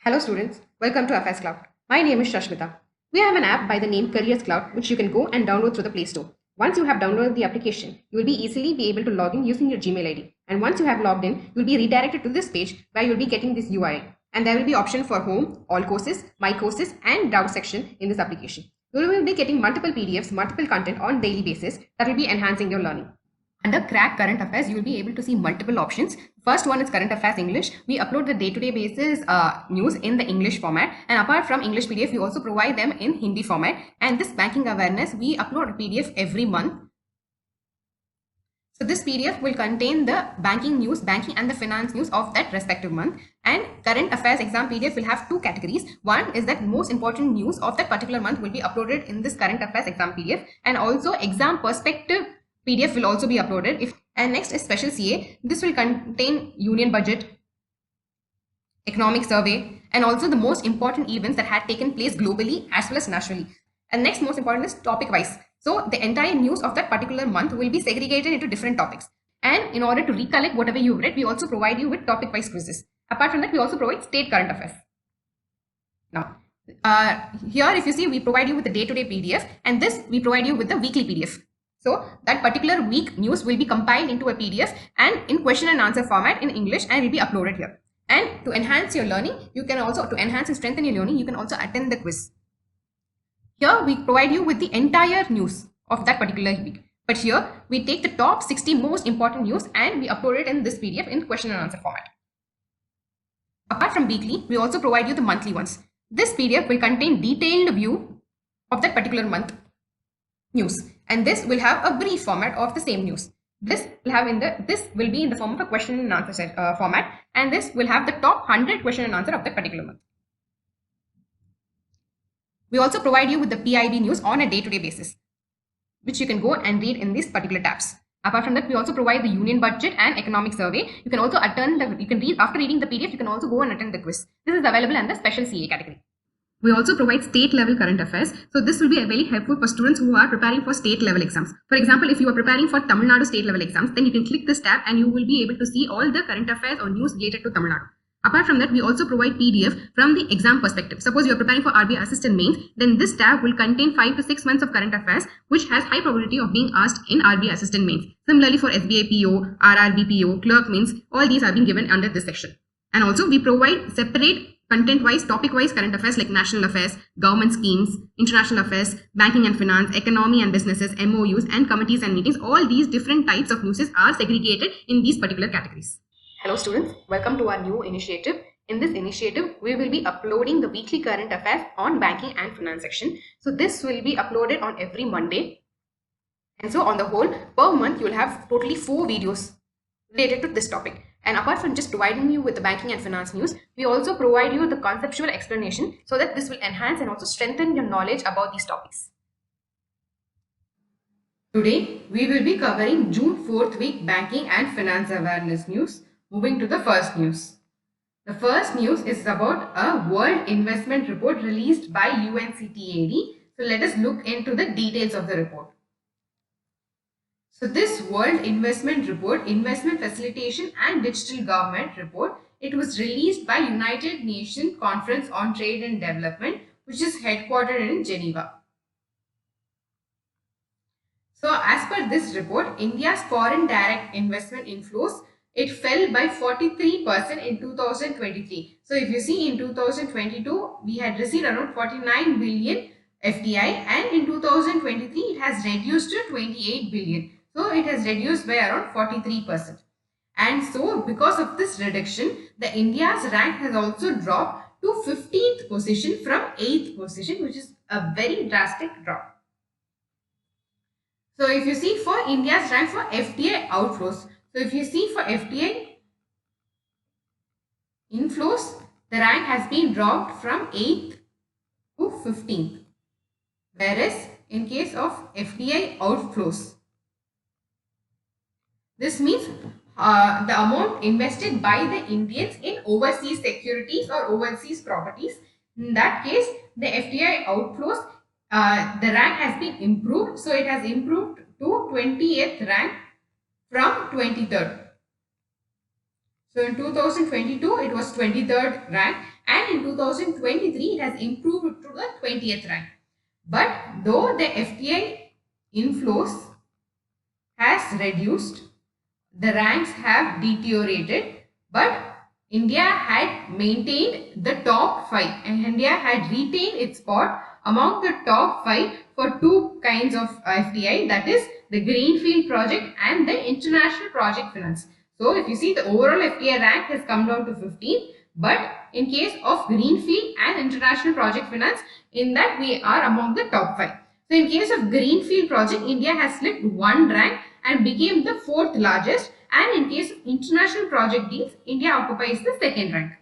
Hello students, welcome to FS Cloud. My name is Shashmita. We have an app by the name Careers Cloud which you can go and download through the Play Store. Once you have downloaded the application, you will easily be able to log in using your Gmail ID. And once you have logged in, you will be redirected to this page where you will be getting this URL. And there will be option for home, all courses, my courses and doubt section in this application. You will be getting multiple PDFs, multiple content on daily basis that will be enhancing your learning. Under Crack Current Affairs, you will be able to see multiple options. First one is Current Affairs English. We upload the day-to-day basis news in the English format. And apart from English PDF, we also provide them in Hindi format. And this banking awareness, we upload a PDF every month. So this PDF will contain the banking news, banking and the finance news of that respective month. And Current Affairs Exam PDF will have two categories. One is that most important news of that particular month will be uploaded in this Current Affairs Exam PDF. And also Exam Perspective PDF will also be uploaded. And next is Special CA. This will contain Union Budget, Economic Survey, and also the most important events that had taken place globally as well as nationally. And next most important is topic wise. So the entire news of that particular month will be segregated into different topics. And in order to recollect whatever you've read, we also provide you with topic wise quizzes. Apart from that, we also provide state current affairs. Now, here if you see, we provide you with the day-to-day PDF, and this we provide you with the weekly PDF. So that particular week news will be compiled into a PDF and in question and answer format in English and will be uploaded here. And to enhance your learning, you can also, to enhance and strengthen your learning, you can also attend the quiz. Here we provide you with the entire news of that particular week. But here we take the top 60 most important news and we upload it in this PDF in question and answer format. Apart from weekly, we also provide you the monthly ones. This PDF will contain detailed view of that particular month news, and this will have a brief format of the same news. This will be in the form of a question and answer format, and this will have the top 100 question and answer of that particular month. We also provide you with the PIB news on a day-to-day basis, which you can go and read in these particular tabs. Apart from that, we also provide the Union Budget and Economic Survey. You can also attend you can read after reading the PDF. You can also go and attend the quiz. This is available in the Special CA category. We also provide state level current affairs. So this will be very helpful for students who are preparing for state level exams. For example, if you are preparing for Tamil Nadu state level exams, then you can click this tab and you will be able to see all the current affairs or news related to Tamil Nadu. Apart from that, we also provide PDF from the exam perspective. Suppose you are preparing for RBI Assistant Mains, then this tab will contain 5 to 6 months of current affairs, which has high probability of being asked in RBI Assistant Mains. Similarly, for SBI PO, RRB PO, Clerk Mains, all these are being given under this section. And also, we provide separate content-wise, topic-wise current affairs like national affairs, government schemes, international affairs, banking and finance, economy and businesses, MOUs, and committees and meetings. All these different types of news are segregated in these particular categories. Hello students, welcome to our new initiative. In this initiative, we will be uploading the weekly current affairs on banking and finance section. So this will be uploaded on every Monday. And so on the whole, per month, you will have totally 4 videos related to this topic. And apart from just providing you with the banking and finance news, we also provide you the conceptual explanation so that this will enhance and also strengthen your knowledge about these topics. Today, we will be covering June 4th week banking and finance awareness news. Moving to the first news. The first news is about a World Investment Report released by UNCTAD. So let us look into the details of the report. So this World Investment Report, Investment Facilitation and Digital Government Report, it was released by United Nations Conference on Trade and Development, which is headquartered in Geneva. So as per this report, India's foreign direct investment inflows, it fell by 43% in 2023. So if you see in 2022, we had received around 49 billion FDI, and in 2023, it has reduced to 28 billion. So it has reduced by around 43%. And so because of this reduction, the India's rank has also dropped to 15th position from 8th position, which is a very drastic drop. So if you see for India's rank for FDI outflows, so if you see for FDI inflows, the rank has been dropped from 8th to 15th. Whereas in case of FDI outflows, this means the amount invested by the Indians in overseas securities or overseas properties. In that case, the FDI outflows, the rank has been improved. So it has improved to 20th rank from 23rd. So in 2022, it was 23rd rank, and in 2023 it has improved to the 20th rank. But though the FDI inflows has reduced, the ranks have deteriorated, but India had maintained the top 5 and India had retained its spot among the top 5 for two kinds of FDI, that is the Greenfield project and the International Project Finance. So if you see, the overall FDI rank has come down to 15, but in case of Greenfield and International Project Finance, in that we are among the top 5. So in case of Greenfield project, India has slipped one rank and became the fourth largest, and in case of international project deals, India occupies the second rank.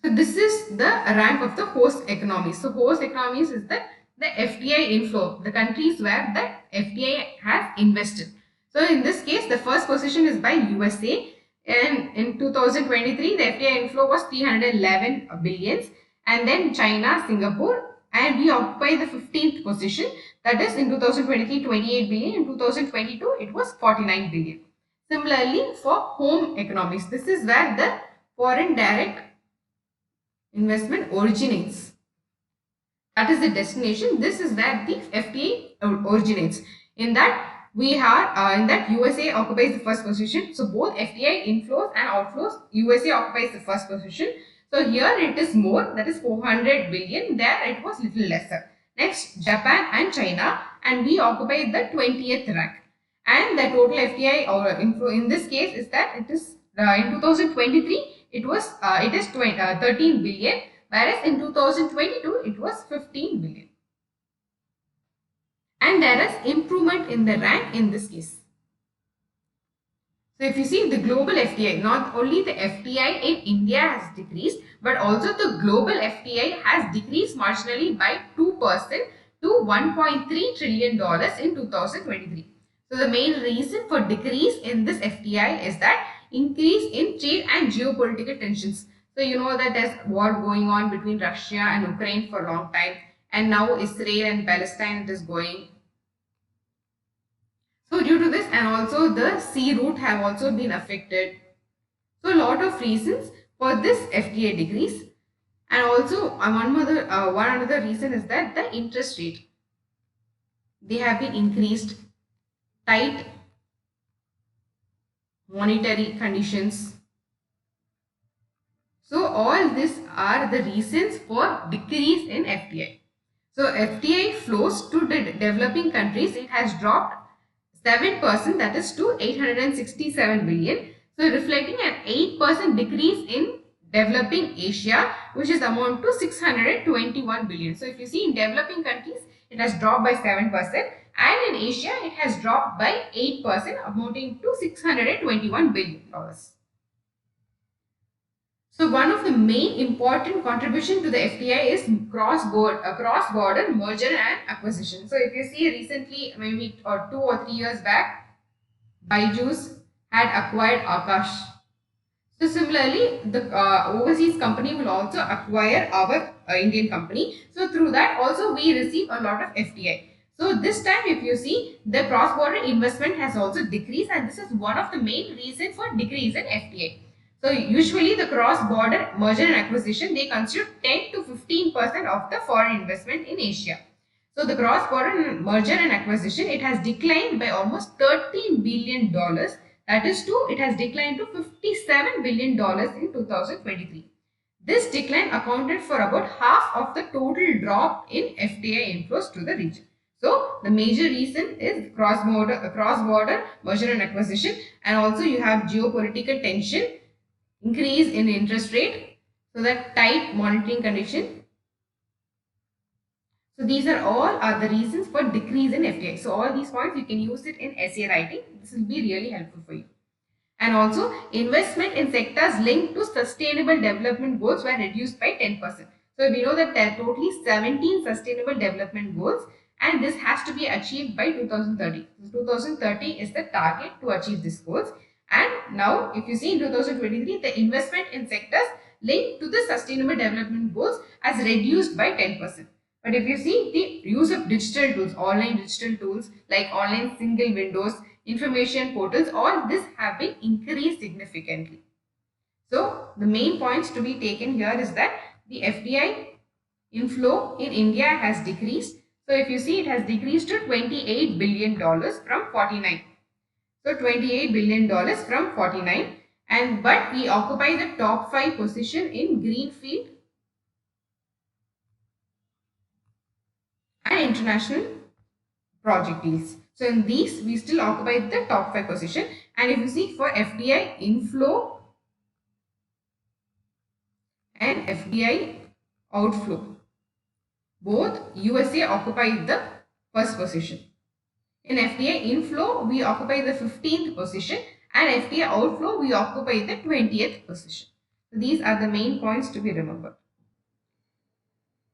So this is the rank of the host economies. So host economies is the FDI inflow, the countries where the FDI has invested. So in this case, the first position is by USA, and in 2023 the FDI inflow was 311 billions, and then China, Singapore, and we occupy the 15th position, that is in 2023 28 billion, in 2022 it was 49 billion. Similarly for home economies, this is where the foreign direct investment originates. That is the destination. This is where the FTA originates. In that we are in that USA occupies the first position. So both FDI inflows and outflows, USA occupies the first position. So here it is more, that is 400 billion. There it was little lesser. Next, Japan and China, and we occupy the 20th rank. And the total FDI or inflow in this case is that it is in 2023 it is 13 billion, whereas in 2022 it was 15 billion. And there is improvement in the rank in this case. So if you see the global FDI, not only the FDI in India has decreased, but also the global FDI has decreased marginally by 2% to $1.3 trillion in 2023. So the main reason for decrease in this FDI is that increase in trade and geopolitical tensions. So you know that there's war going on between Russia and Ukraine for a long time, and now Israel and Palestine it is going. So due to this, and also the sea route have also been affected. So a lot of reasons for this FDI decrease, and also one another reason is that the interest rate, they have been increased, tight monetary conditions. So all these are the reasons for decrease in FDI. So FDI flows to the developing countries, it has dropped 7%, that is to 867 billion. So reflecting an 8% decrease in developing Asia, which is amount to 621 billion. So if you see in developing countries, it has dropped by 7%, and in Asia, it has dropped by 8%, amounting to $621 billion. So one of the main important contribution to the FDI is cross-border merger and acquisition. So if you see recently, maybe 2 or 3 years back, Byju's had acquired Akash. So similarly, the overseas company will also acquire our Indian company. So through that also we receive a lot of FDI. So this time if you see, the cross-border investment has also decreased, and this is one of the main reasons for decrease in FDI. So usually the cross-border merger and acquisition, they constitute 10 to 15% of the foreign investment in Asia. So the cross-border merger and acquisition, it has declined by almost $13 billion. That is it has declined to $57 billion in 2023. This decline accounted for about half of the total drop in FDI inflows to the region. So the major reason is cross-border merger and acquisition, and also you have geopolitical tension, increase in interest rate, so that tight monitoring condition. So these are all the reasons for decrease in FDI. So all these points you can use it in essay writing. This will be really helpful for you. And also investment in sectors linked to sustainable development goals were reduced by 10%. So we know that there are totally 17 sustainable development goals, and this has to be achieved by 2030. So 2030 is the target to achieve these goals. And now if you see in 2023, the investment in sectors linked to the sustainable development goals has reduced by 10%. But if you see the use of digital tools, online digital tools like online single windows, information portals, all this have been increased significantly. So the main points to be taken here is that the FDI inflow in India has decreased. So if you see, it has decreased to $28 billion from 49. So $28 billion from 49. And but we occupy the top 5 position in greenfield and international project deals. So in these, we still occupy the top 5 position. And if you see, for FDI inflow and FDI outflow, both USA occupy the first position. In FDI inflow, we occupy the 15th position, and FDI outflow, we occupy the 20th position. So these are the main points to be remembered.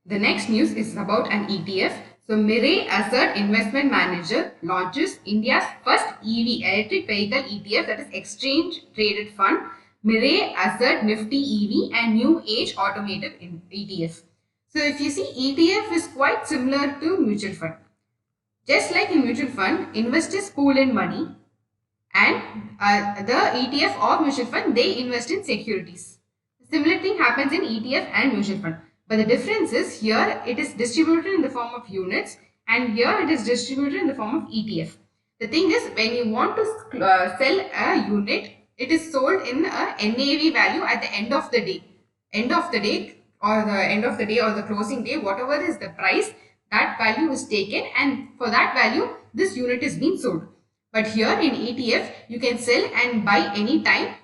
The next news is about an ETF. So Mirae Asset Investment Manager launches India's first EV, electric vehicle ETF, that is exchange traded fund, Mirae Asset Nifty EV and New Age Automotive ETF. So if you see, ETF is quite similar to mutual fund. Just like in mutual fund, investors pool in money, and the ETF or mutual fund, they invest in securities. Similar thing happens in ETF and mutual fund. But the difference is, here it is distributed in the form of units, and here it is distributed in the form of ETF. The thing is, when you want to sell a unit, it is sold in a NAV value at the end of the day. End of the day or the closing day, whatever is the price, that value is taken, and for that value, this unit is being sold. But here in ETF, you can sell and buy any time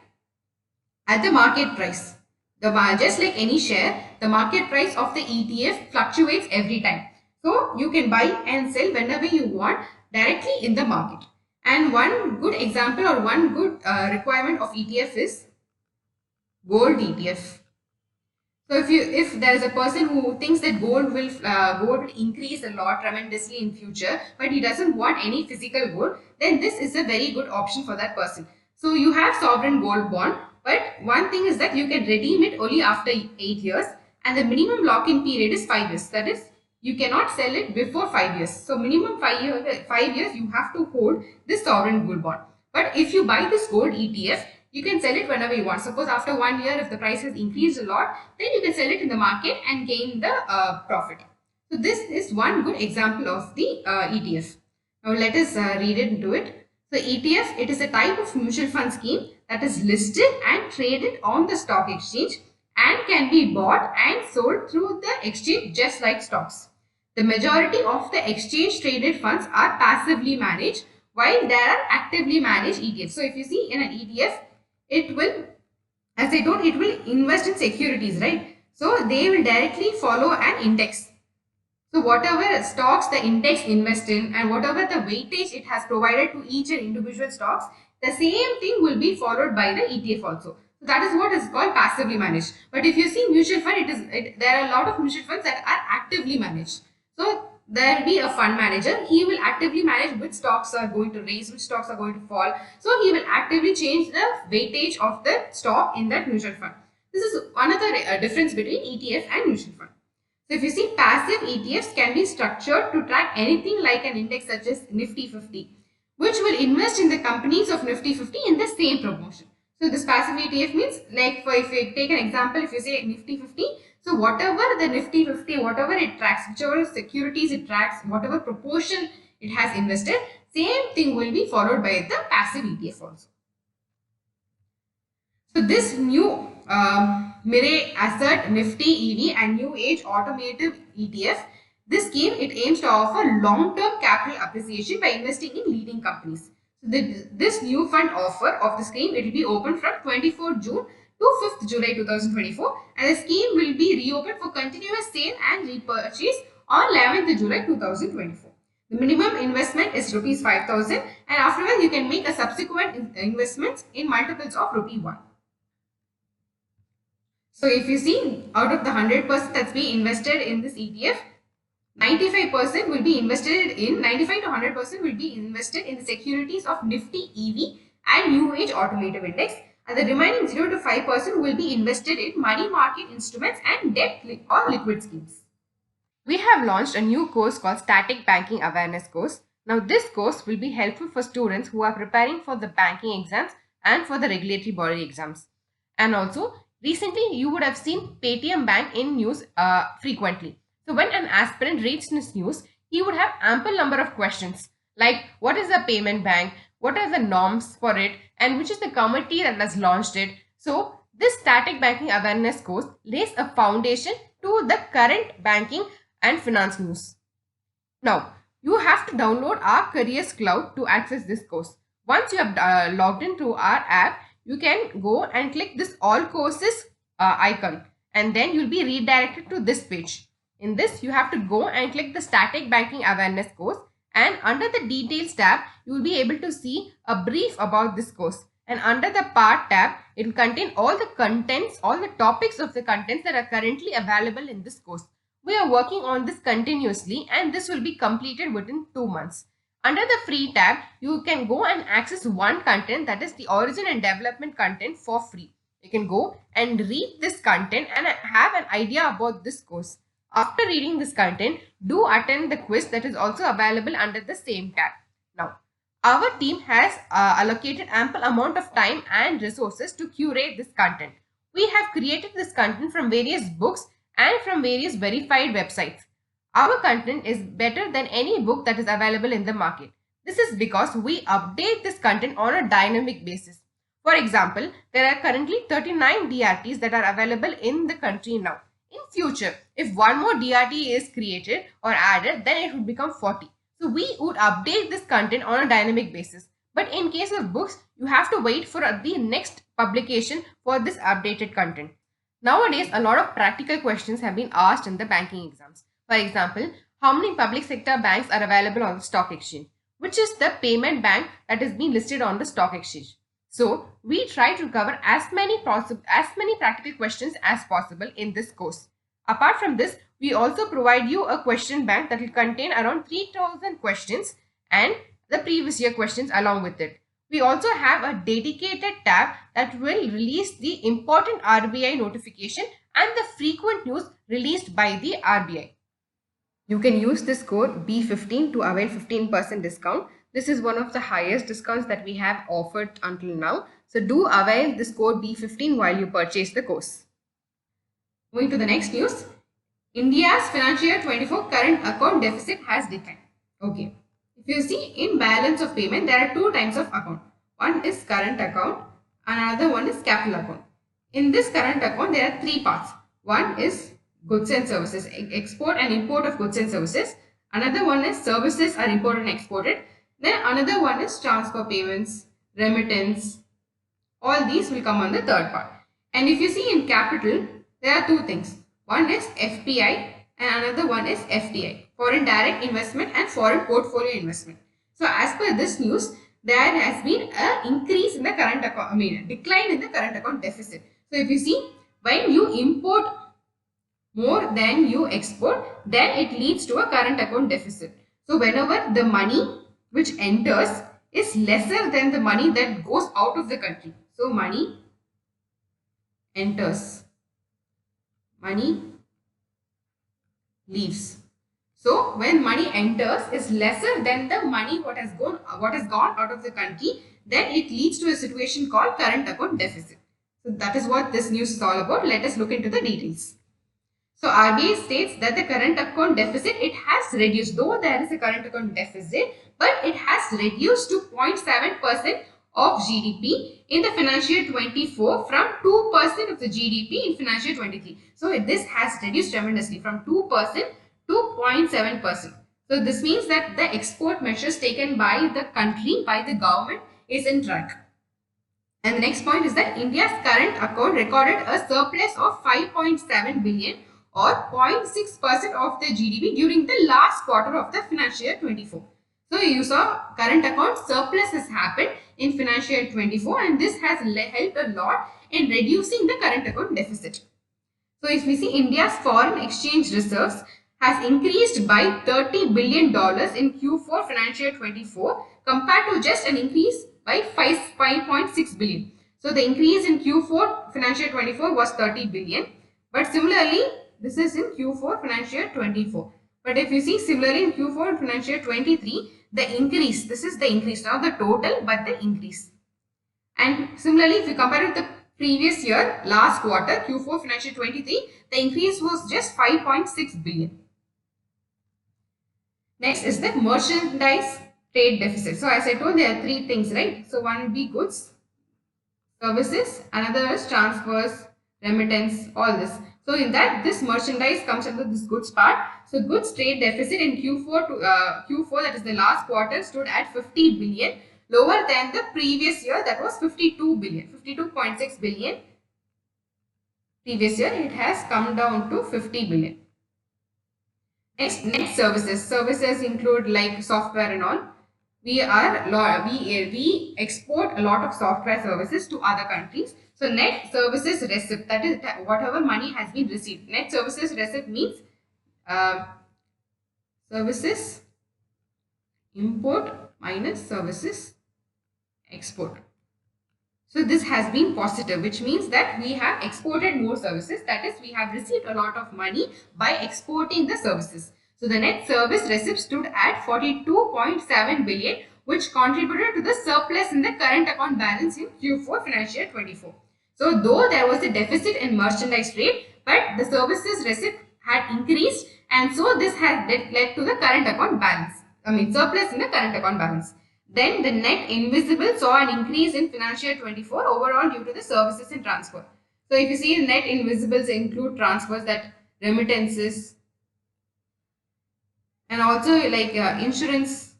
at the market price. Just like any share, the market price of the ETF fluctuates every time. So you can buy and sell whenever you want directly in the market. And one good example or one good requirement of ETF is gold ETF. So if there is a person who thinks that gold will increase a lot tremendously in future, but he doesn't want any physical gold, then this is a very good option for that person. So you have sovereign gold bond, but one thing is that you can redeem it only after 8 years, and the minimum lock-in period is 5 years. That is, you cannot sell it before 5 years. So minimum 5 years you have to hold this sovereign gold bond. But if you buy this gold ETF, you can sell it whenever you want. Suppose after 1 year, if the price has increased a lot, then you can sell it in the market and gain the profit. So this is one good example of the ETF. Now let us read into it. So ETF, it is a type of mutual fund scheme that is listed and traded on the stock exchange and can be bought and sold through the exchange just like stocks. The majority of the exchange traded funds are passively managed, while there are actively managed ETFs. So if you see in an ETF, it will, as I told, it will invest in securities, right? So they will directly follow an index. So whatever stocks the index invest in and whatever the weightage it has provided to each and individual stocks, the same thing will be followed by the ETF also. So that is what is called passively managed. But if you see mutual fund, there are a lot of mutual funds that are actively managed. So there will be a fund manager. He will actively manage which stocks are going to raise, which stocks are going to fall. So he will actively change the weightage of the stock in that mutual fund. This is another difference between ETF and mutual fund. So if you see, passive ETFs can be structured to track anything like an index such as Nifty 50, which will invest in the companies of Nifty 50 in the same proportion. So this passive ETF means, like if you take an example, if you say Nifty 50, so whatever the Nifty 50, whatever it tracks, whichever securities it tracks, whatever proportion it has invested, same thing will be followed by the passive ETF also. So this new Mirae Asset Nifty EV and New Age Automotive ETF, this scheme, it aims to offer long-term capital appreciation by investing in leading companies. So this new fund offer of the scheme, it will be open from 24th June to 5th July 2024, and the scheme will be reopened for continuous sale and repurchase on 11th July 2024. The minimum investment is rupees 5,000, and afterwards you can make a subsequent investments in multiples of rupee 1. So if you see, out of the 100% that's being invested in this ETF, 95% will be invested in, 95 to 100% will be invested in the securities of Nifty EV and New Age Automotive Index, and the remaining 0 to 5% will be invested in money market instruments and debt or liquid schemes. We have launched a new course called Static Banking Awareness course. Now this course will be helpful for students who are preparing for the banking exams and for the regulatory body exams. And also recently you would have seen Paytm Bank in news frequently. So when an aspirant reads this news, he would have ample number of questions like what is a payment bank, what are the norms for it, and which is the committee that has launched it. So this static banking awareness course lays a foundation to the current banking and finance news. Now, you have to download our Careers Cloud to access this course. Once you have logged into our app, you can go and click this all courses icon, and then you'll be redirected to this page. In this, you have to go and click the static banking awareness course, and under the details tab, you will be able to see a brief about this course. And under the part tab, it will contain all the contents, all the topics of the contents that are currently available in this course. We are working on this continuously, and this will be completed within 2 months. Under the free tab, you can go and access one content, that is the origin and development content, for free. You can go and read this content and have an idea about this course. After reading this content, do attend the quiz that is also available under the same tab. Now, our team has allocated ample amount of time and resources to curate this content. We have created this content from various books and from various verified websites. Our content is better than any book that is available in the market. This is because we update this content on a dynamic basis. For example, there are currently 39 DRTs that are available in the country now. In future, if one more DRT is created or added, then it would become 40. So we would update this content on a dynamic basis. But in case of books, you have to wait for the next publication for this updated content. Nowadays, a lot of practical questions have been asked in the banking exams. For example, how many public sector banks are available on the stock exchange? Which is the payment bank that is being listed on the stock exchange? So, we try to cover as many practical questions as possible in this course. Apart from this, we also provide you a question bank that will contain around 3000 questions and the previous year questions along with it. We also have a dedicated tab that will release the important RBI notification and the frequent news released by the RBI. You can use this code B15 to avail 15% discount. This is one of the highest discounts that we have offered until now. So do avail this code B15 while you purchase the course. Moving to the next news. India's financial year 24 current account deficit has declined. Okay. If you see in balance of payment, there are two types of account. One is current account and another one is capital account. In this current account, there are three parts. One is goods and services, export and import of goods and services. Another one is services are imported and exported. Then another one is transfer payments, remittance. All these will come on the third part. And if you see in capital, there are two things. One is FPI and another one is FDI, foreign direct investment and foreign portfolio investment. So as per this news, there has been an increase in the current account, decline in the current account deficit. So if you see, when you import more than you export, then it leads to a current account deficit. So whenever the money which enters is lesser than the money that goes out of the country. So money enters, money leaves. So when money enters is lesser than the money what has gone out of the country, then it leads to a situation called current account deficit. So that is what this news is all about. Let us look into the details. So RBI states that the current account deficit, it has reduced, though there is a current account deficit, but it has reduced to 0.7% of GDP in the financial year 24 from 2% of the GDP in financial year 23. So this has reduced tremendously from 2% to 0.7%. So this means that the export measures taken by the country, by the government, is in track. And the next point is that India's current account recorded a surplus of 5.7 billion or 0.6% of the GDP during the last quarter of the financial year 24. So you saw current account surplus has happened in financial year 24 and this has helped a lot in reducing the current account deficit. So if we see, India's foreign exchange reserves has increased by $30 billion in Q4 financial year 24 compared to just an increase by 5.6 billion. So the increase in Q4 financial year 24 was 30 billion. But similarly, this is in Q4 financial year 24. But if you see, similarly in Q4 financial year 23, the increase, this is the increase, not the total but the increase. And similarly, if you compare with the previous year, last quarter, Q4 financial 23, the increase was just 5.6 billion. Next is the merchandise trade deficit. So as I told, there are three things, right? So one will be goods, services, another is transfers, remittance, all this. So in that, this merchandise comes under this goods part. So goods trade deficit in Q4, that is the last quarter, stood at 50 billion, lower than the previous year, that was 52 billion, 52.6 billion. Previous year, it has come down to 50 billion. Next services. Services include like software and all. We export a lot of software services to other countries. So net services receipt, that is whatever money has been received. Net services receipt means services import minus services export. So this has been positive, which means that we have exported more services. That is, we have received a lot of money by exporting the services. So the net service receipt stood at 42.7 billion, which contributed to the surplus in the current account balance in Q4 financial year 24. So though there was a deficit in merchandise trade, but the services receipt had increased, and so this has led to the current account balance. Surplus in the current account balance. Then the net invisible saw an increase in financial year 24 overall due to the services and transfer. So if you see, net invisibles include transfers, that remittances, and also like insurance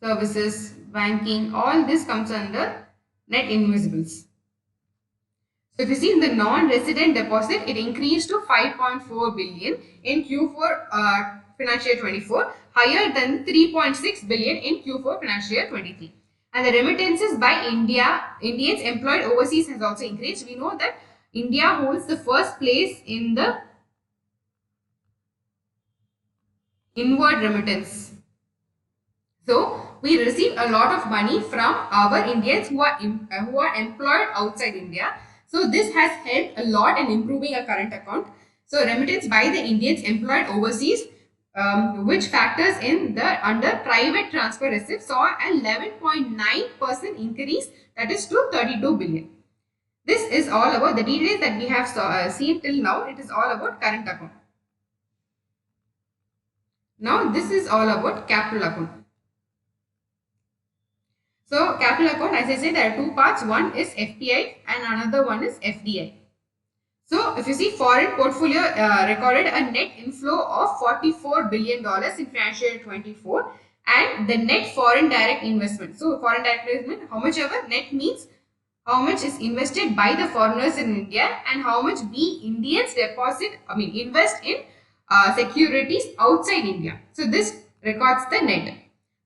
services, banking, all this comes under net invisibles. So if you see in the non-resident deposit, it increased to 5.4 billion in Q4 financial year 24, higher than 3.6 billion in Q4 financial year 23. And the remittances by Indians employed overseas has also increased. We know that India holds the first place in the inward remittance. So we receive a lot of money from our Indians who are employed outside India. So this has helped a lot in improving our current account. So remittance by the Indians employed overseas, which factors in the under private transfer receipts, saw an 11.9% increase, that is to 32 billion. This is all about the details that we have seen till now. It is all about current account. Now this is all about capital account. So capital account, as I said, there are two parts. One is FPI and another one is FDI. So if you see, foreign portfolio recorded a net inflow of $44 billion in financial year 24, and the net foreign direct investment. So foreign direct investment, how much ever, net means how much is invested by the foreigners in India and how much we Indians invest in securities outside India. So this records the net.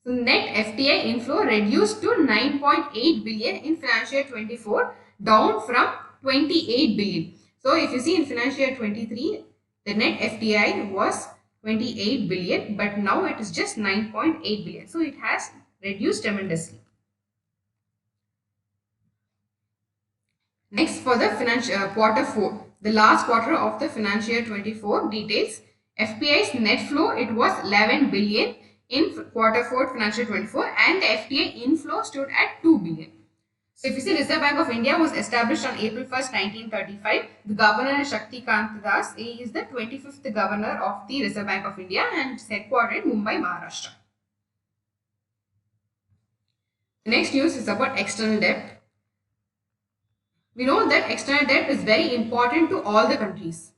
So net FDI inflow reduced to 9.8 billion in financial year 24, down from 28 billion. So if you see in financial year 23, the net FDI was 28 billion, but now it is just 9.8 billion. So it has reduced tremendously. Next, for the financial quarter 4, the last quarter of the financial year 24 details. FPI's net flow, it was 11 billion in quarter 4 financial 24, and the FDI inflow stood at 2 billion. So if you see, Reserve Bank of India was established on April 1st, 1935. The governor is Shaktikant Das. He is the 25th governor of the Reserve Bank of India and is headquartered in Mumbai, Maharashtra. The next news is about external debt. We know that external debt is very important to all the countries.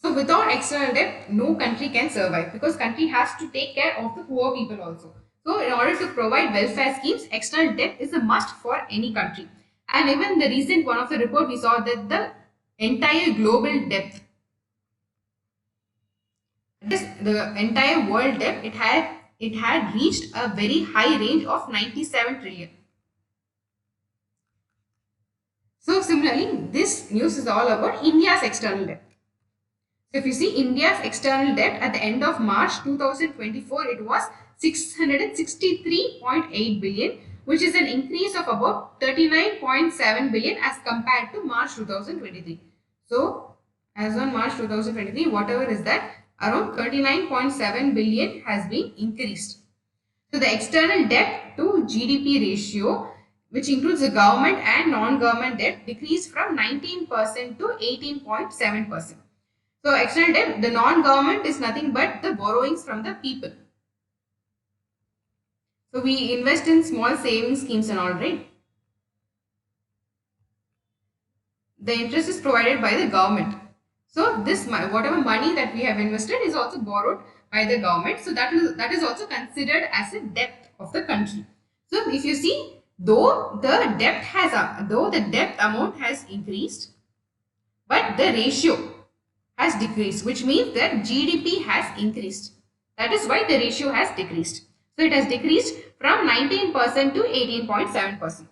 So without external debt, no country can survive, because country has to take care of the poor people also. So in order to provide welfare schemes, external debt is a must for any country. And even the recent one of the report, we saw that the entire global debt, the entire world debt, it had reached a very high range of 97 trillion. So similarly, this news is all about India's external debt. So if you see, India's external debt at the end of March 2024, it was 663.8 billion, which is an increase of about 39.7 billion as compared to March 2023. So as on March 2023, whatever is that, around 39.7 billion has been increased. So the external debt to GDP ratio, which includes the government and non-government debt, decreased from 19% to 18.7%. So external debt, the non-government is nothing but the borrowings from the people. So we invest in small savings schemes and all, right? The interest is provided by the government. So this whatever money that we have invested is also borrowed by the government. So that is also considered as a debt of the country. So if you see, though the debt amount has increased, but the ratio has decreased, which means that GDP has increased. That is why the ratio has decreased. So it has decreased from 19% to 18.7%.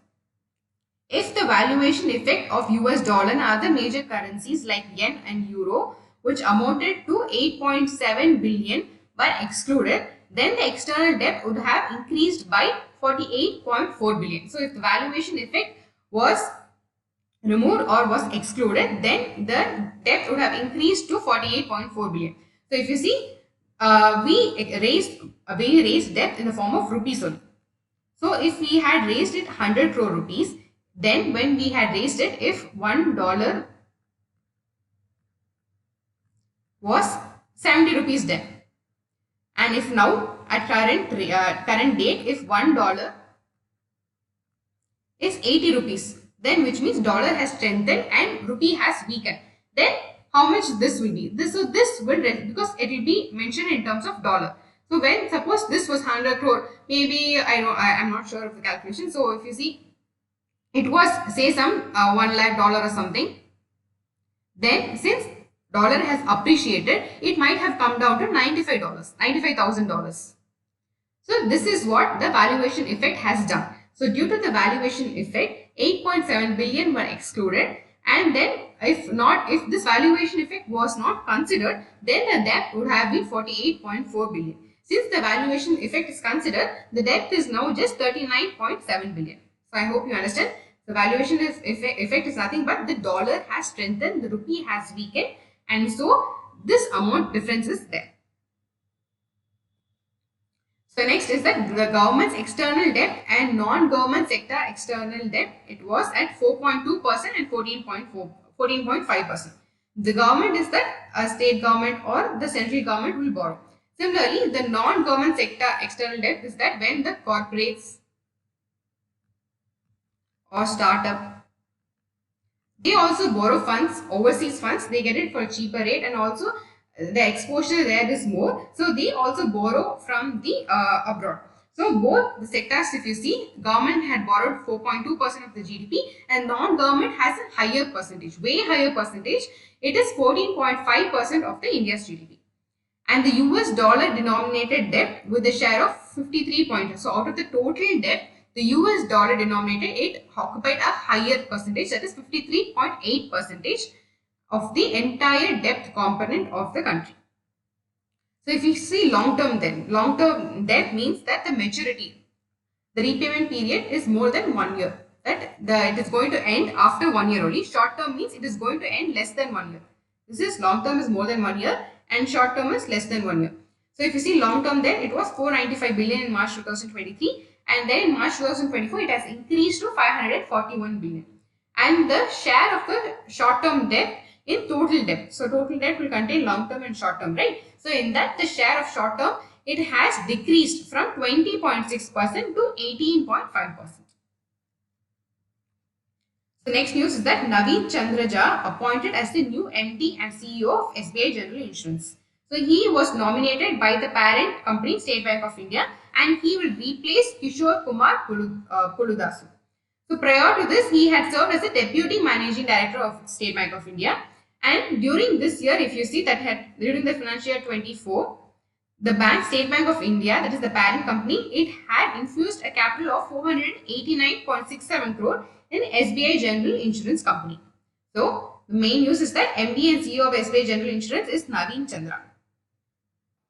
If the valuation effect of US dollar and other major currencies like yen and euro, which amounted to 8.7 billion, were excluded, then the external debt would have increased by 48.4 billion. So if the valuation effect was removed or was excluded, then the debt would have increased to 48.4 billion. So if you see, we raised debt in the form of rupees only. So if we had raised it 100 crore rupees, then when we had raised it, if $1 was 70 rupees debt, and if now at current date, if $1 is 80 rupees, then which means dollar has strengthened and rupee has weakened. Then how much this will be? This will because it will be mentioned in terms of dollar. So when suppose this was 100 crore, maybe I'm not sure of the calculation. So if you see, it was say some $1 lakh or something. Then since dollar has appreciated, it might have come down to $95,000. So this is what the valuation effect has done. So due to the valuation effect, 8.7 billion were excluded, and then if this valuation effect was not considered, then the debt would have been 48.4 billion. Since the valuation effect is considered, the debt is now just 39.7 billion. So I hope you understand. The valuation effect is nothing but the dollar has strengthened, the rupee has weakened, and so this amount difference is there. So next is that the government's external debt and non-government sector external debt, it was at 4.2% and 14.5%. The government is that a state government or the central government will borrow. Similarly, the non-government sector external debt is that when the corporates or startup, they also borrow funds, overseas funds, they get it for a cheaper rate, and also the exposure there is more, so they also borrow from the abroad. So both the sectors, if you see, government had borrowed 4.2% of the GDP and non-government has a higher percentage, way higher percentage. It is 14.5% of the India's GDP. And the US dollar denominated debt with a share of 53 points. So out of the total debt, the US dollar denominated, it occupied a higher percentage, that is 53.8% of the entire debt component of the country. So if you see long-term debt means that the maturity, the repayment period is more than 1 year. It is going to end after 1 year only. Short-term means it is going to end less than 1 year. This is long-term is more than 1 year and short-term is less than 1 year. So if you see long-term debt, it was 495 billion in March 2023, and then in March 2024 it has increased to 541 billion. And the share of the short-term debt in total debt. So total debt will contain long-term and short-term, right? So in that, the share of short-term, it has decreased from 20.6% to 18.5%. So next news is that Naveen Chandra Jha appointed as the new MD and CEO of SBI General Insurance. So he was nominated by the parent company State Bank of India, and he will replace Kishore Kumar Puludasu. So prior to this, he had served as the Deputy Managing Director of State Bank of India. And during this year, if you see that during the financial year 24, the bank, State Bank of India, that is the parent company, it had infused a capital of 489.67 crore in SBI General Insurance Company. So the main news is that MD and CEO of SBI General Insurance is Naveen Chandra.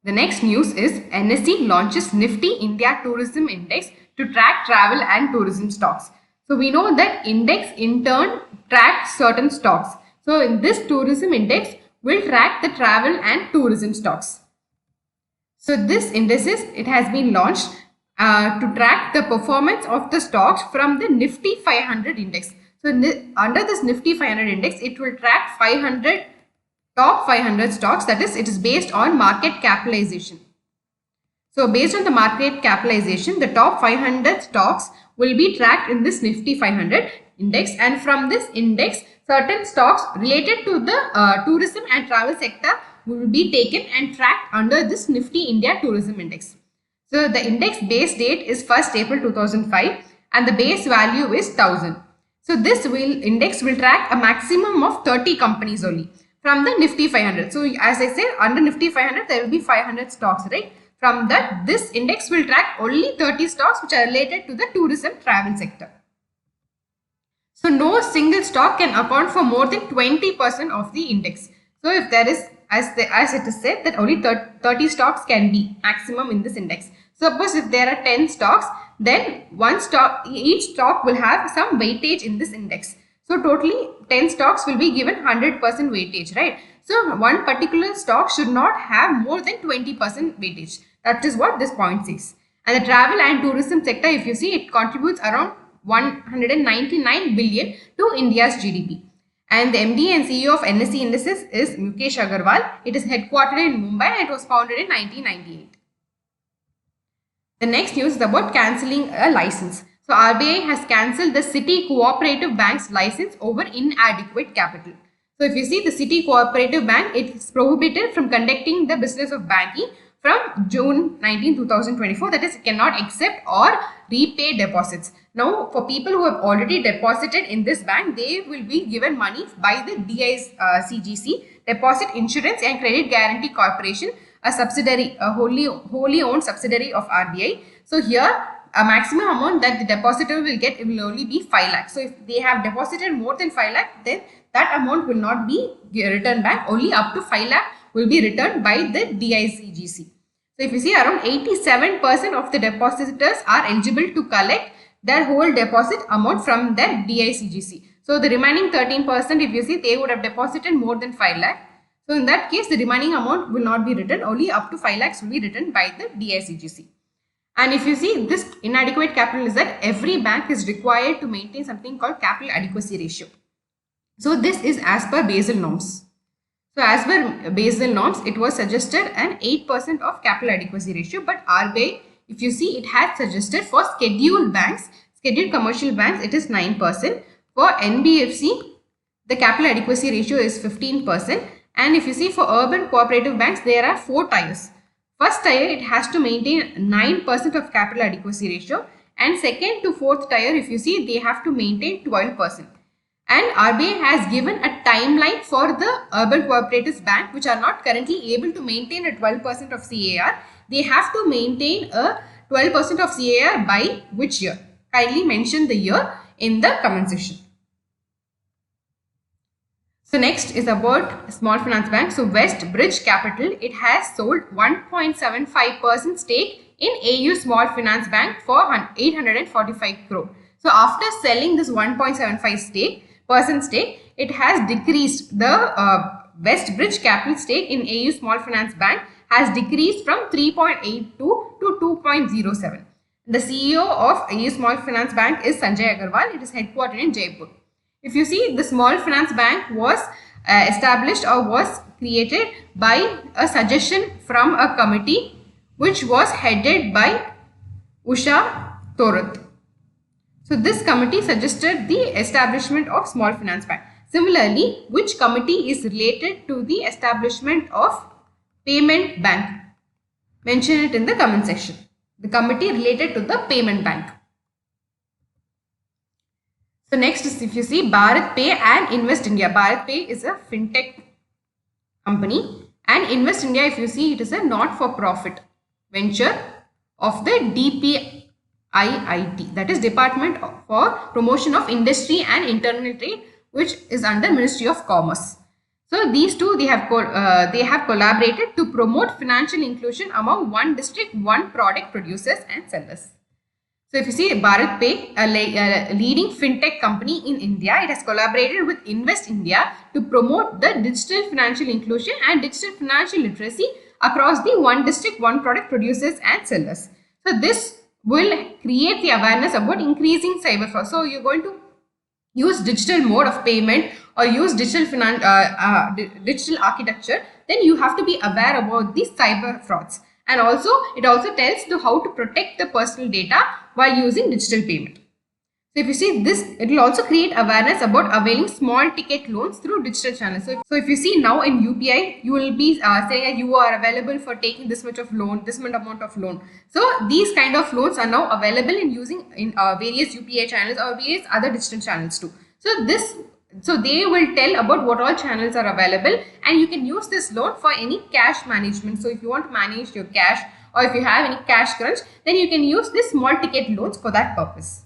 The next news is NSE launches Nifty India Tourism Index to track travel and tourism stocks. So we know that index in turn tracks certain stocks. So in this tourism index will track the travel and tourism stocks. So this indices, it has been launched, to track the performance of the stocks from the Nifty 500 index. So under this Nifty 500 index, it will track 500 top 500 stocks. That is, it is based on market capitalization. So based on the market capitalization, the top 500 stocks will be tracked in this Nifty 500 index, and from this index, certain stocks related to the tourism and travel sector will be taken and tracked under this Nifty India Tourism Index. So the index base date is 1st April 2005 and the base value is 1000. So this index will track a maximum of 30 companies only from the Nifty 500. So as I said, under Nifty 500 there will be 500 stocks, right? From that, this index will track only 30 stocks which are related to the tourism travel sector. So no single stock can account for more than 20% of the index. So if there is, as it is said, that only 30 stocks can be maximum in this index. Suppose if there are 10 stocks, then each stock will have some weightage in this index. So totally 10 stocks will be given 100% weightage, right? So one particular stock should not have more than 20% weightage. That is what this point says. And the travel and tourism sector, if you see, it contributes around 199 billion to India's GDP. And the MD and CEO of NSE Indices is Mukesh Agarwal. It is headquartered in Mumbai and it was founded in 1998. The next news is about cancelling a license. So RBI has cancelled the City Cooperative Bank's license over inadequate capital. So if you see the City Cooperative Bank, it is prohibited from conducting the business of banking from June 19, 2024. That is, it cannot accept or repay deposits. Now, for people who have already deposited in this bank, they will be given money by the DICGC, Deposit Insurance and Credit Guarantee Corporation, a subsidiary, a wholly owned subsidiary of RBI. So here, a maximum amount that the depositor will get, it will only be 5 lakhs. So if they have deposited more than 5 lakhs, then that amount will not be returned back. Only up to 5 lakh will be returned by the DICGC. So if you see, around 87% of the depositors are eligible to collect their whole deposit amount from their DICGC. So the remaining 13%, if you see, they would have deposited more than 5 lakh. So in that case, the remaining amount will not be returned. Only up to 5 lakhs will be returned by the DICGC. And if you see, this inadequate capital is that every bank is required to maintain something called capital adequacy ratio. So this is as per Basel norms. So as per Basel norms, it was suggested an 8% of capital adequacy ratio, but RBI, if you see, it has suggested for scheduled banks, scheduled commercial banks, it is 9%. For NBFC, the capital adequacy ratio is 15%. And if you see, for urban cooperative banks, there are 4 tiers. First tier, it has to maintain 9% of capital adequacy ratio, and second to fourth tier, if you see, they have to maintain 12%. And RBI has given a timeline for the urban cooperatives bank which are not currently able to maintain a 12% of CAR. They have to maintain a 12% of CAR by which year? Kindly mention the year in the comment section. So next is about small finance bank. So West Bridge Capital, it has sold 1.75% stake in AU Small Finance Bank for 845 crore. So after selling this 1.75% stake, it has decreased the West Bridge Capital stake in AU Small Finance Bank has decreased from 3.82 to 2.07. The CEO of AU Small Finance Bank is Sanjay Agarwal. It is headquartered in Jaipur. If you see, the Small Finance Bank was established or was created by a suggestion from a committee which was headed by Usha Thorat. So this committee suggested the establishment of Small Finance Bank. Similarly, which committee is related to the establishment of Payment Bank? Mention it in the comment section. The committee related to the Payment Bank. So next is, if you see, Bharat Pay and Invest India. Bharat Pay is a fintech company, and Invest India, if you see, it is a not-for-profit venture of the DPIIT, that is Department for Promotion of Industry and Internal Trade, which is under Ministry of Commerce. So these two, they have collaborated to promote financial inclusion among one district, one product producers and sellers. So if you see, Bharat Pay, a leading fintech company in India, it has collaborated with Invest India to promote the digital financial inclusion and digital financial literacy across the one district, one product producers and sellers. So this will create the awareness about increasing cyber fraud. So you're going to use digital mode of payment or use digital architecture, then you have to be aware about these cyber frauds. And also it also tells to how to protect the personal data while using digital payment. So if you see this, it will also create awareness about availing small ticket loans through digital channels. So if you see now in UPI, you will be saying that you are available for taking this much of loan, this much amount of loan. So these kind of loans are now available in using in various UPI channels or various other digital channels too. So they will tell about what all channels are available, and you can use this loan for any cash management. So if you want to manage your cash or if you have any cash crunch, then you can use this small ticket loans for that purpose.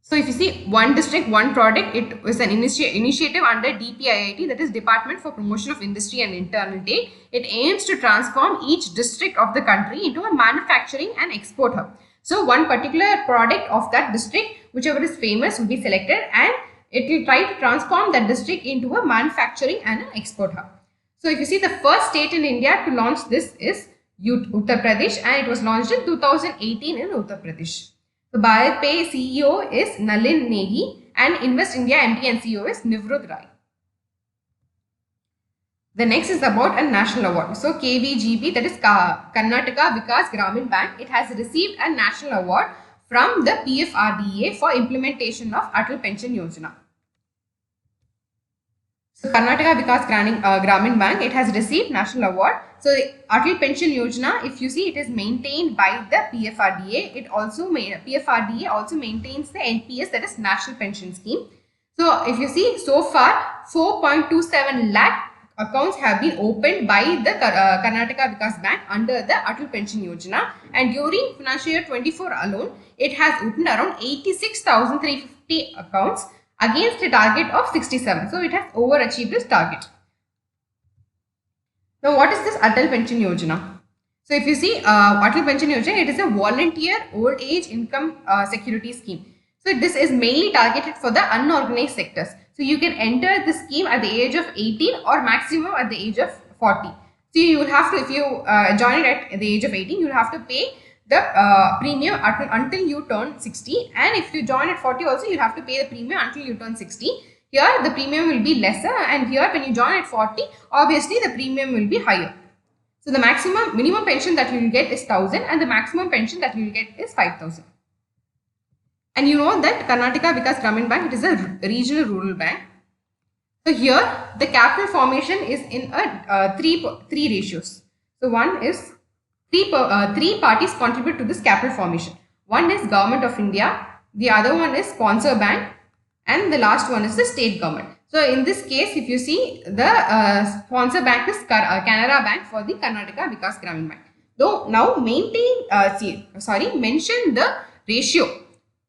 So if you see one district, one product, it is an initiative under DPIIT, that is Department for Promotion of Industry and Internal Trade. It aims to transform each district of the country into a manufacturing and export hub. So one particular product of that district, whichever is famous, will be selected and it will try to transform that district into a manufacturing and an export hub. So if you see, the first state in India to launch this is Uttar Pradesh, and it was launched in 2018 in Uttar Pradesh. The BharatPe CEO is Nalin Negi and Invest India MD and CEO is Nivrud Rai. The next is about a national award. So KVGB, that is Karnataka Vikas Gramin Bank, it has received a national award from the PFRDA for implementation of Atal Pension Yojana. So Karnataka Vikas Gramin Bank, it has received national award. So Atal Pension Yojana, if you see, it is maintained by the PFRDA. PFRDA also maintains the NPS, that is National Pension Scheme. So if you see, so far 4.27 lakh accounts have been opened by the Karnataka Vikas Bank under the Atal Pension Yojana, and during financial year 24 alone, it has opened around 86,350 accounts against a target of 67. So it has overachieved its target. Now, what is this Atal Pension Yojana? So if you see, Atal Pension Yojana, it is a volunteer old age income security scheme. So this is mainly targeted for the unorganized sectors. So you can enter the scheme at the age of 18 or maximum at the age of 40. So you will have to, if you join it at the age of 18, you will have to pay the premium until you turn 60, and if you join at 40 also, you have to pay the premium until you turn 60. Here the premium will be lesser, and here when you join at 40, obviously the premium will be higher. So the minimum pension that you will get is 1,000 and the maximum pension that you will get is 5,000. And you know that Karnataka Vikas Gramin Bank, it is a regional rural bank. So here the capital formation is in a three ratios. So one is three parties contribute to this capital formation. One is Government of India, the other one is sponsor bank, and the last one is the state government. So in this case, if you see, the sponsor bank is Canara Bank for the Karnataka Vikas Gramin Bank. Though now mention the ratio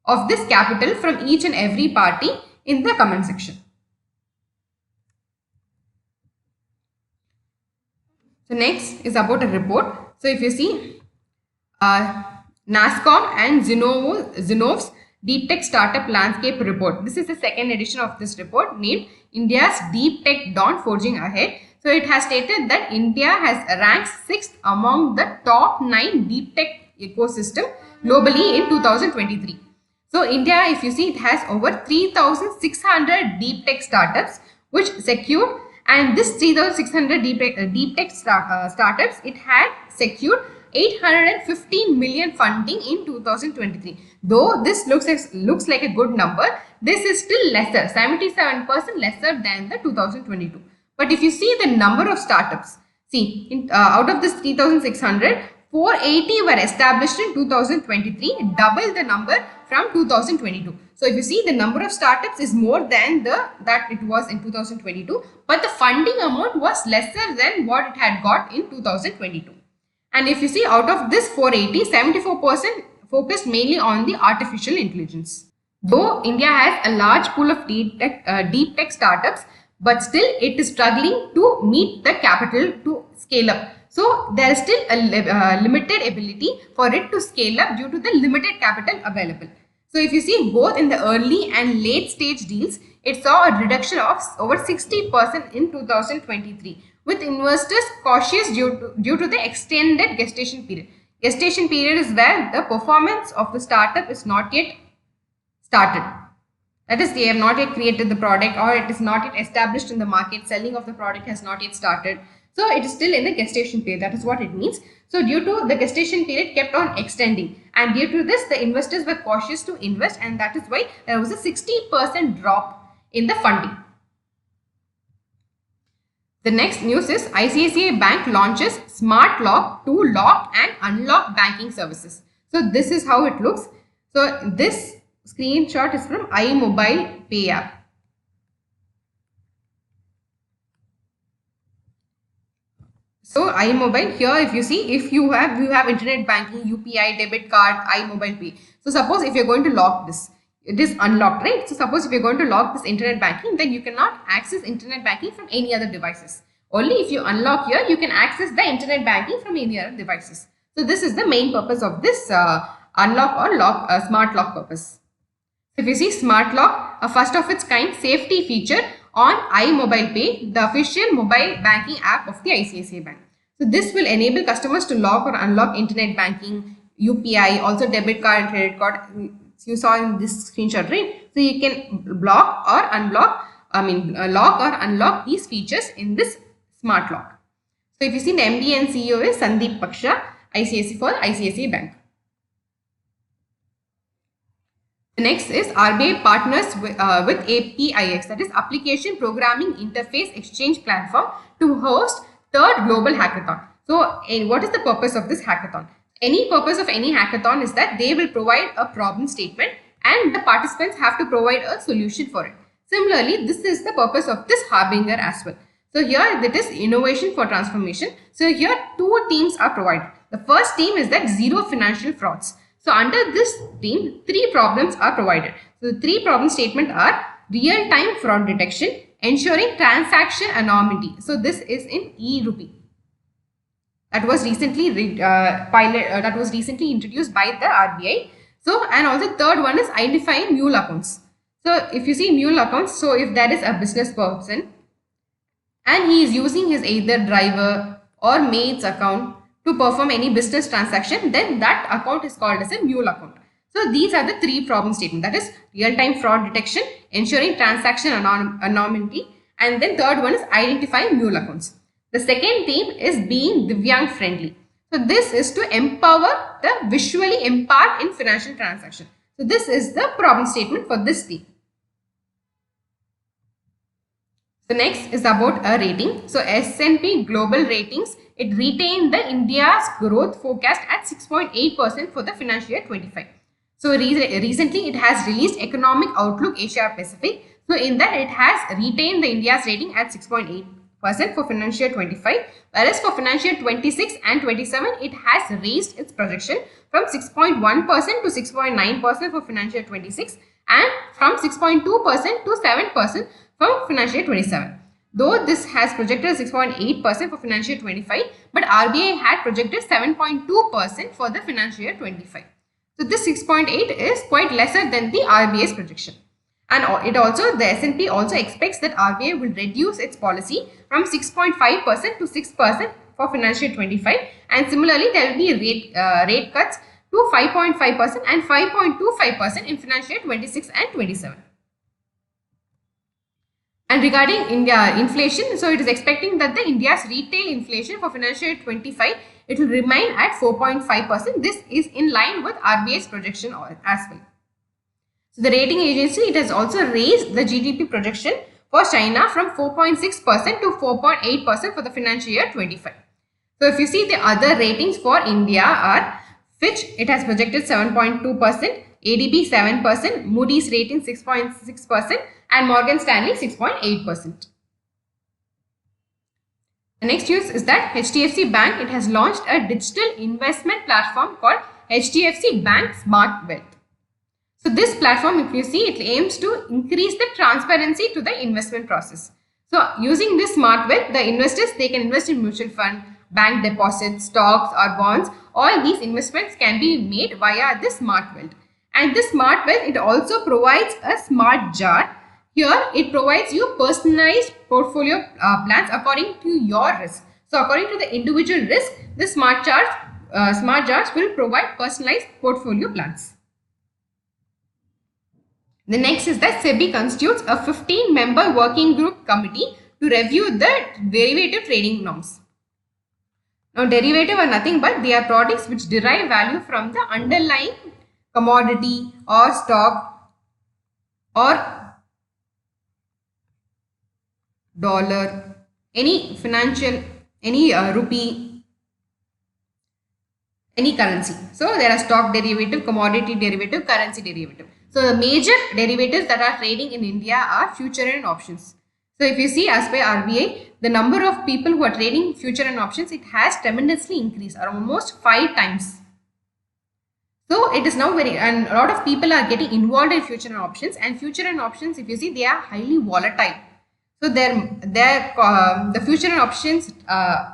of this capital from each and every party in the comment section. So next is about a report. So if you see, NASSCOM and Zinnov's Deep Tech Startup Landscape Report. This is the second edition of this report named India's Deep Tech Dawn Forging Ahead. So it has stated that India has ranked 6th among the top 9 deep tech ecosystem globally in 2023. So India, if you see, it has over 3,600 deep tech startups which secured, and this 3,600 deep tech startups, it had secured 815 million funding in 2023. Though this looks like a good number, this is still lesser, 77% lesser than the 2022. But if you see the number of startups, see, out of this 3,600, 480 were established in 2023, double the number from 2022. So if you see, the number of startups is more than that it was in 2022, but the funding amount was lesser than what it had got in 2022. And if you see, out of this 480, 74% focused mainly on the artificial intelligence. Though India has a large pool of deep tech startups, but still it is struggling to meet the capital to scale up. So there is still a limited ability for it to scale up due to the limited capital available. So if you see, both in the early and late stage deals, it saw a reduction of over 60% in 2023, with investors cautious due to the extended gestation period. Gestation period is where the performance of the startup is not yet started. That is, they have not yet created the product, or it is not yet established in the market. Selling of the product has not yet started. So it is still in the gestation period. That is what it means. So due to the gestation period kept on extending, and due to this, the investors were cautious to invest, and that is why there was a 60% drop in the funding. The next news is ICICI Bank launches Smart Lock to lock and unlock banking services. So this is how it looks. So this screenshot is from iMobile Pay app. So iMobile, here if you see, if you have internet banking, UPI, debit card, iMobile Pay. So suppose if you're going to lock this, it is unlocked, right? So suppose if you're going to lock this internet banking, then you cannot access internet banking from any other devices. Only if you unlock here, you can access the internet banking from any other devices. So this is the main purpose of this unlock or lock, smart lock purpose. If you see Smart Lock, a first of its kind safety feature on iMobile Pay, the official mobile banking app of the ICICI Bank. So this will enable customers to lock or unlock internet banking, UPI, also debit card and credit card. You saw in this screenshot, right? So you can block or unlock, lock or unlock these features in this Smart Lock. So if you see, the MD and CEO is Sandeep Paksha, ICICI for ICICI Bank. The next is RBI partners with APIX, that is Application Programming Interface Exchange Platform, to host third global hackathon. So what is the purpose of this hackathon? Any purpose of any hackathon is that they will provide a problem statement and the participants have to provide a solution for it. Similarly, this is the purpose of this Harbinger as well. So here it is innovation for transformation. So here two teams are provided. The first team is that zero financial frauds. So under this team, three problems are provided. So the three problem statements are real-time fraud detection, ensuring transaction anonymity. So this is in e-rupee. That was recently introduced by the RBI. So, and also third one is identifying mule accounts. So if you see mule accounts, so if there is a business person and he is using his either driver or maid's account to perform any business transaction, then that account is called as a mule account. So these are the three problem statements, that is real-time fraud detection, ensuring transaction anonymity, and then third one is identifying mule accounts. The second theme is being Divyang friendly. So this is to empower the visually impaired in financial transaction. So this is the problem statement for this theme. The next is about a rating. So S&P Global Ratings, it retained the India's growth forecast at 6.8% for the financial year 25. So recently it has released Economic Outlook Asia Pacific. So in that it has retained the India's rating at 6.8% for financial year 25. Whereas for financial year 26 and 27, it has raised its projection from 6.1% to 6.9% for financial year 26 and from 6.2% to 7% from financial year 27. Though this has projected 6.8% for financial year 25, but RBI had projected 7.2% for the financial year 25. So this 6.8 is quite lesser than the RBI's projection. And the S&P also expects that RBI will reduce its policy from 6.5% to 6% for financial year 25. And similarly, there will be rate cuts to 5.5% and 5.25% in financial year 26 and 27. And regarding India inflation, so it is expecting that the India's retail inflation for financial year 25, it will remain at 4.5%. This is in line with RBI's projection as well. So the rating agency, it has also raised the GDP projection for China from 4.6% to 4.8% for the financial year 25. So if you see the other ratings for India are Fitch, it has projected 7.2%, ADB 7%, Moody's rating 6.6%, and Morgan Stanley 6.8%. The next news is that HDFC Bank, it has launched a digital investment platform called HDFC Bank Smart Wealth. So this platform, if you see, it aims to increase the transparency to the investment process. So using this Smart Wealth, the investors, they can invest in mutual fund, bank deposits, stocks or bonds. All these investments can be made via this Smart Wealth. And this Smart Wealth, it also provides a smart jar. Here, it provides you personalized portfolio plans according to your risk. So according to the individual risk, this smart jar smart jars will provide personalized portfolio plans. The next is that SEBI constitutes a 15-member working group committee to review the derivative trading norms. Now, derivative are nothing but they are products which derive value from the underlying commodity or stock or dollar, any financial, any rupee, any currency. So, there are stock derivative, commodity derivative, currency derivative. So, the major derivatives that are trading in India are future and options. So, if you see as per RBI, the number of people who are trading future and options, it has tremendously increased, almost 5 times. So, it is now and a lot of people are getting involved in future and options, and future and options, if you see, they are highly volatile. So, the future and options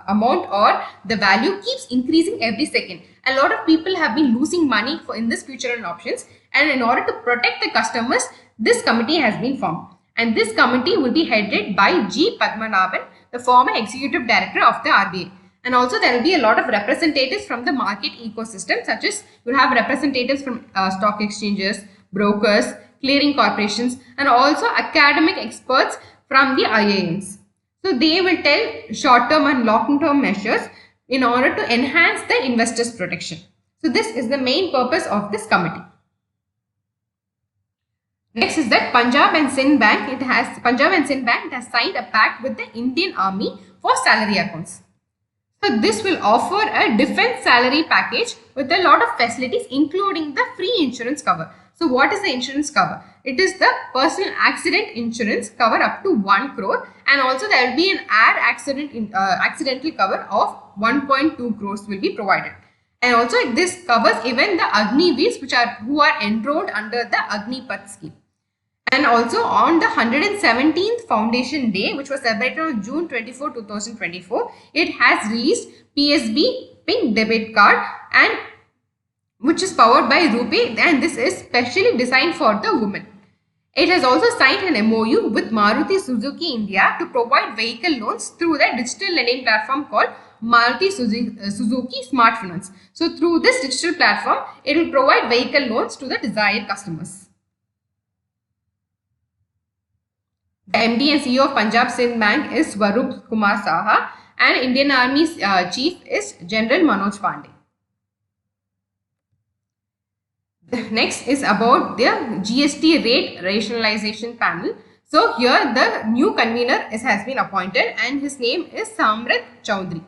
amount or the value keeps increasing every second. A lot of people have been losing money in this future and options, and in order to protect the customers, this committee has been formed. And this committee will be headed by G. Padmanabhan, the former executive director of the RBI. And also there will be a lot of representatives from the market ecosystem, such as you will have representatives from stock exchanges, brokers, clearing corporations, and also academic experts from the IIMs. So they will tell short-term and long-term measures in order to enhance the investors' protection. So this is the main purpose of this committee. Next is that Punjab and Sind Bank. Punjab and Sind Bank has signed a pact with the Indian Army for salary accounts. So this will offer a defense salary package with a lot of facilities, including the free insurance cover. So what is the insurance cover? It is the personal accident insurance cover up to 1 crore, and also there will be an air accidental cover of 1.2 crores will be provided. And also this covers even the Agniveers who are enrolled under the Agnipath scheme. And also on the 117th Foundation Day, which was celebrated on June 24, 2024, it has released PSB Pink Debit Card, and which is powered by RuPay, and this is specially designed for the women. It has also signed an MOU with Maruti Suzuki India to provide vehicle loans through the digital lending platform called Maruti Suzuki Smart Finance. So through this digital platform, it will provide vehicle loans to the desired customers. The MD and CEO of Punjab Sind Bank is Swaroop Kumar Saha, and Indian Army's chief is General Manoj Pandey. The next is about the GST rate rationalization panel. So here the new convener has been appointed, and his name is Samrat Chaudhary.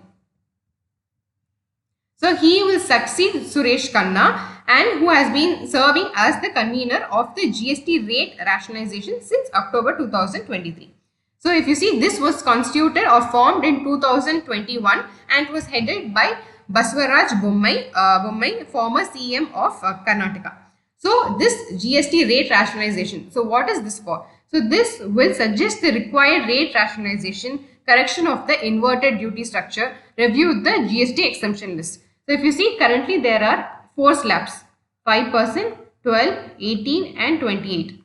So he will succeed Suresh Khanna, and who has been serving as the convener of the GST rate rationalization since October 2023. So if you see, this was constituted or formed in 2021 and was headed by Basavaraj Bommai, former CM of Karnataka. So this GST rate rationalization, so what is this for? So this will suggest the required rate rationalization, correction of the inverted duty structure, review the GST exemption list. So if you see, currently there are 4 slabs, 5%, 12, 18 and 28.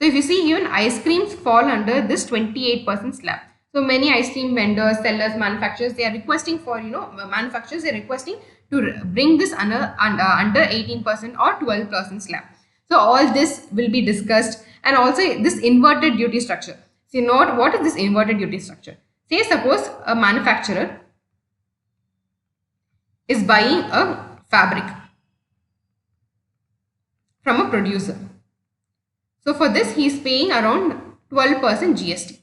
So if you see, even ice creams fall under this 28% slab. So many ice cream vendors, sellers, manufacturers, they are requesting for, manufacturers, they are requesting to bring this under 18% or 12% slab. So all this will be discussed, and also this inverted duty structure. See, note what is this inverted duty structure? Say suppose a manufacturer is buying a fabric from a producer. So for this he is paying around 12% GST.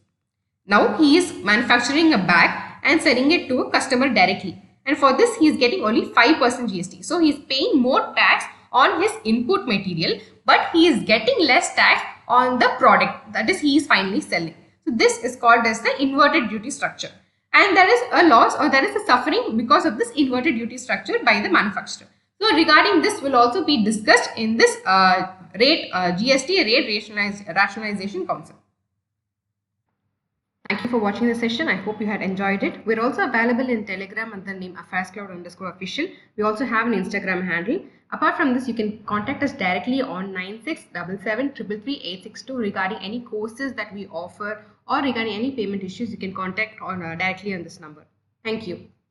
Now he is manufacturing a bag and selling it to a customer directly, and for this he is getting only 5% GST. So he is paying more tax on his input material, but he is getting less tax on the product that is he is finally selling. So this is called as the inverted duty structure, and there is a loss or there is a suffering because of this inverted duty structure by the manufacturer. So regarding this will also be discussed in this GST rate rationalization council. Thank you for watching the session. I hope you had enjoyed it. We're also available in Telegram under the name AffairsCloud_official. We also have an Instagram handle. Apart from this, you can contact us directly on 9677333862 regarding any courses that we offer, or regarding any payment issues. You can contact directly on this number. Thank you.